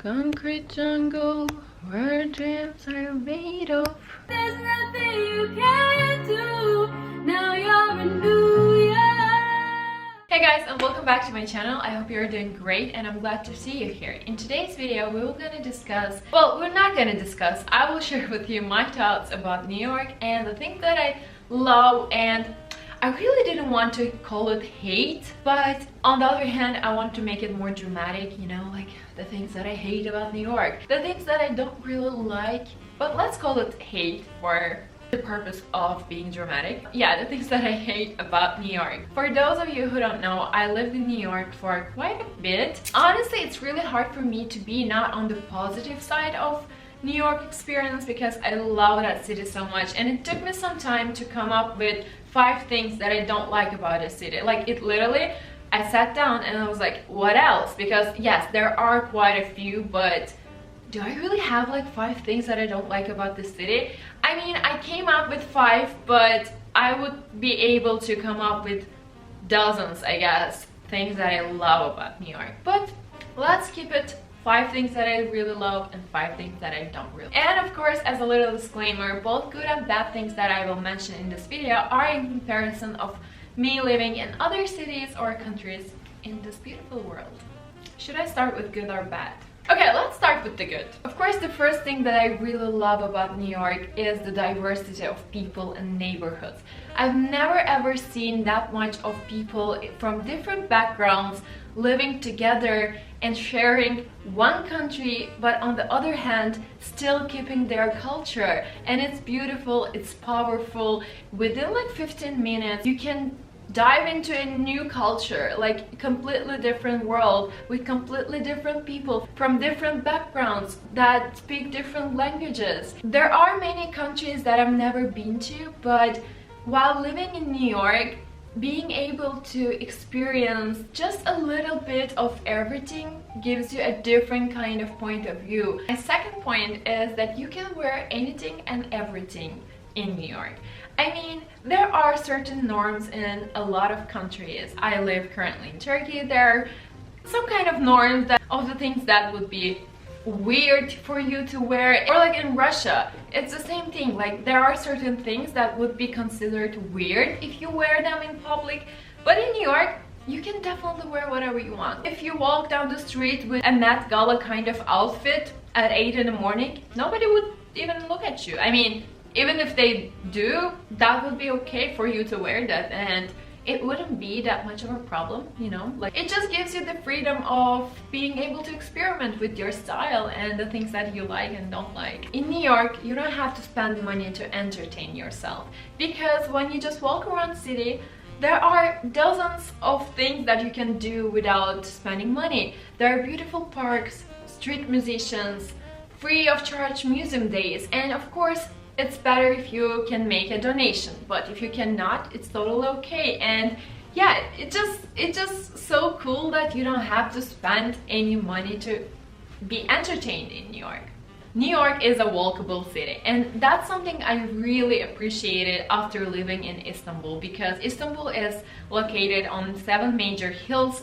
Concrete jungle where dreams are made of. There's nothing you can do. Now you're in New York. Hey guys, and welcome back to my channel. I hope you're doing great and I'm glad to see you here. In today's video we're gonna discuss, well, we're not gonna discuss, I will share with you my thoughts about New York and the things that I love. And I really didn't want to call it hate, but on the other hand I want to make it more dramatic, you know, like the things that I hate about New York, the things that I don't really like, but let's call it hate for the purpose of being dramatic. Yeah, the things that I hate about New York. For those of you who don't know, I lived in New York for quite a bit. Honestly, it's really hard for me to be not on the positive side of New York experience because I love that city so much, and it took me some time to come up with 5 things that I don't like about a city. Like, it literally, I sat down and I was like, what else? Because yes, there are quite a few, but do I really have like 5 things that I don't like about the city? I mean, I came up with 5, but I would be able to come up with dozens, I guess, things that I love about New York. But let's keep it 5 things that I really love and 5 things that I don't really. And of course, as a little disclaimer, both good and bad things that I will mention in this video are in comparison of me living in other cities or countries in this beautiful world. Should I start with good or bad? Okay, let's start with the good. Of course, the first thing that I really love about New York is the diversity of people and neighborhoods. I've never ever seen that much of people from different backgrounds living together and sharing one country, but on the other hand still keeping their culture. And it's beautiful, it's powerful. Within like 15 minutes you can dive into a new culture, like completely different world with completely different people from different backgrounds that speak different languages. There are many countries that I've never been to, but while living in New York, being able to experience just a little bit of everything gives you a different kind of point of view. My second point is that you can wear anything and everything in New York. I mean, there are certain norms in a lot of countries. I live currently in Turkey. There are some kind of norms that of the things that would be weird for you to wear. Or like in Russia, it's the same thing. Like, there are certain things that would be considered weird if you wear them in public, but in New York you can definitely wear whatever you want. If you walk down the street with a Met Gala kind of outfit at 8 in the morning, nobody would even look at you. I mean, even if they do, that would be okay for you to wear that, and it wouldn't be that much of a problem, you know? Like, it just gives you the freedom of being able to experiment with your style and the things that you like and don't like. In New York, you don't have to spend money to entertain yourself, because when you just walk around the city, there are dozens of things that you can do without spending money. There are beautiful parks, street musicians, free of charge museum days, and of course, it's better if you can make a donation, but if you cannot, it's totally okay. And yeah, it's just so cool that you don't have to spend any money to be entertained in New York. New York is a walkable city, and that's something I really appreciated after living in Istanbul, because Istanbul is located on 7 major hills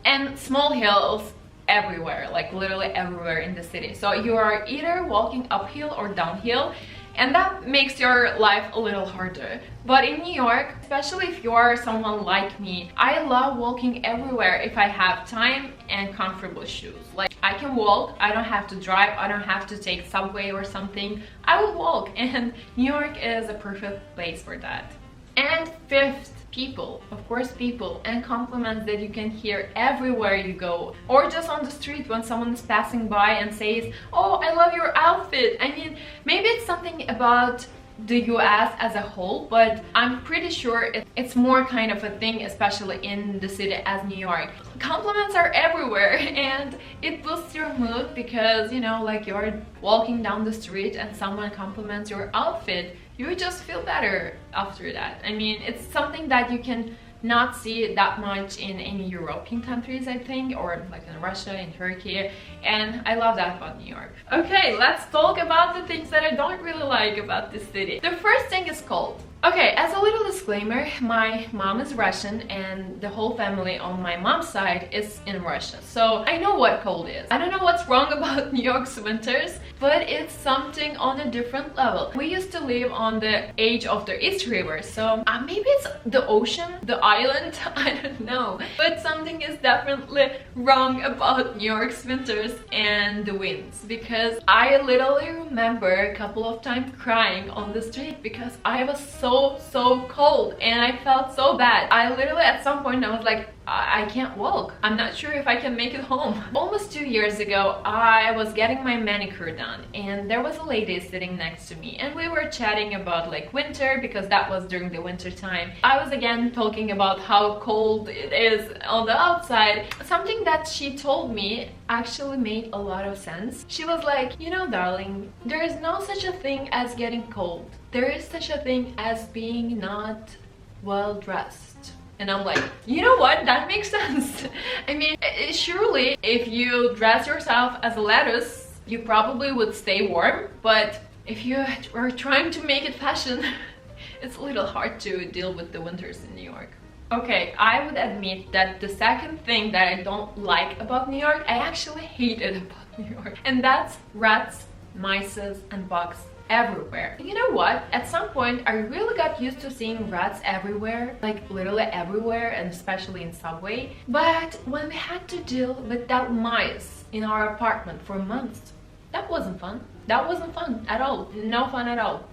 and small hills everywhere, like literally everywhere in the city. So you are either walking uphill or downhill, and that makes your life a little harder. But in New York, especially if you are someone like me, I love walking everywhere if I have time and comfortable shoes. Like, I can walk, I don't have to drive, I don't have to take subway or something. I will walk, and New York is a perfect place for that. And fifth, people. Of course, people and compliments that you can hear everywhere you go, or just on the street when someone is passing by and says, "Oh, I love your outfit." I mean, maybe it's something about the US as a whole, but I'm pretty sure it's more kind of a thing, especially in the city as New York. Compliments are everywhere, and it boosts your mood because, you know, like, you're walking down the street and someone compliments your outfit, you just feel better after that. I mean, it's something that you can not see that much in any European countries, I think, or like in Russia, in Turkey, and I love that about New York. Okay, let's talk about the things that I don't really like about this city. The first thing is cold. Okay, as a little disclaimer, my mom is Russian and the whole family on my mom's side is in Russia. So I know what cold is. I don't know what's wrong about New York's winters, but it's something on a different level. We used to live on the edge of the East River, so maybe it's the ocean, the island, I don't know. But something is definitely wrong about New York's winters and the winds, because I literally remember a couple of times crying on the street because I was so cold and I felt so bad. I literally at some point I was like, I can't walk. I'm not sure if I can make it home. Almost 2 years ago, I was getting my manicure done and there was a lady sitting next to me and we were chatting about like winter, because that was during the winter time. I was again talking about how cold it is on the outside. Something that she told me actually made a lot of sense. She was like, you know, darling, there is no such a thing as getting cold. There is such a thing as being not well dressed. And I'm like, you know what? That makes sense. I mean, surely if you dress yourself as a lettuce, you probably would stay warm. But if you are trying to make it fashion, it's a little hard to deal with the winters in New York. Okay, I would admit that the second thing that I don't like about New York, I actually hate it about New York. And that's rats, mice, and bugs everywhere. You know what? At some point I really got used to seeing rats everywhere, like literally everywhere, and especially in subway. But when we had to deal with that mice in our apartment for months, that wasn't fun. That wasn't fun at all. No fun at all.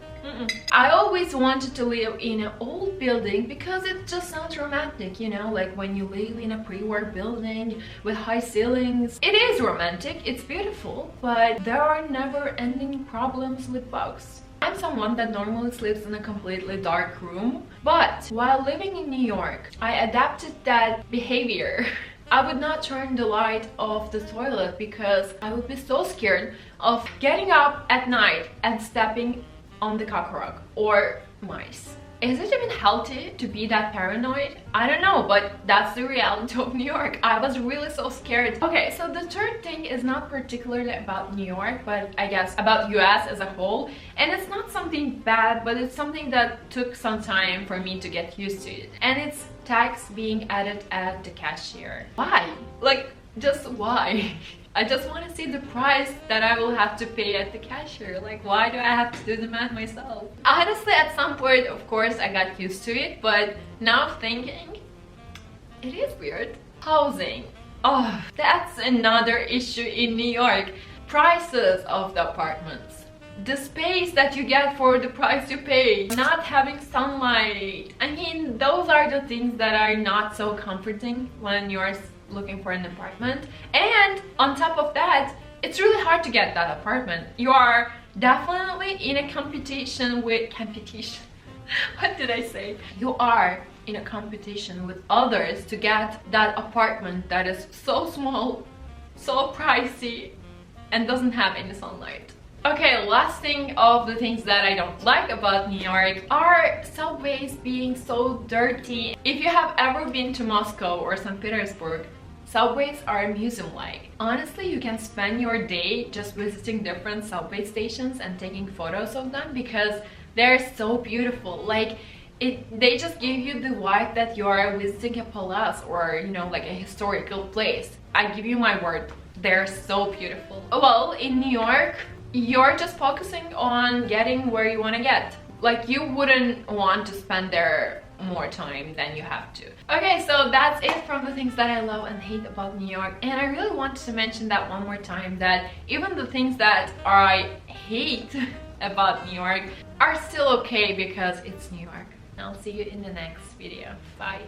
I always wanted to live in an old building because it just sounds romantic, you know, like when you live in a pre-war building with high ceilings. It is romantic, it's beautiful, but there are never-ending problems with bugs. I'm someone that normally sleeps in a completely dark room, but while living in New York, I adapted that behavior. I would not turn the light off the toilet because I would be so scared of getting up at night and stepping on the cockroach or mice. Is it even healthy to be that paranoid? I don't know, but that's the reality of New York. I was really so scared. Okay, so the third thing is not particularly about New York, but I guess about US as a whole. And it's not something bad, but it's something that took some time for me to get used to it. And it's tax being added at the cashier. Why? Like, just why? I just want to see the price that I will have to pay at the cashier. Like, why do I have to do the math myself? Honestly, at some point, of course, I got used to it, but now thinking, it is weird. Housing. Oh, that's another issue in New York. Prices of the apartments. The space that you get for the price you pay. Not having sunlight. I mean, those are the things that are not so comforting when you're looking for an apartment. And on top of that, it's really hard to get that apartment. You are definitely in a competition with what did I say? You are in a competition with others to get that apartment that is so small, so pricey, and doesn't have any sunlight. Okay, last thing of the things that I don't like about New York are subways being so dirty. If you have ever been to Moscow or St. Petersburg, subways are museum-like. Honestly, you can spend your day just visiting different subway stations and taking photos of them because they're so beautiful. Like, they just give you the vibe that you are visiting a palace or, you know, like a historical place. I give you my word, they're so beautiful. Well, in New York, you're just focusing on getting where you want to get. Like, you wouldn't want to spend there more time than you have to. Okay, so that's it from the things that I love and hate about New York. And I really wanted to mention that one more time, that even the things that I hate about New York are still okay because it's New York. I'll see you in the next video. Bye.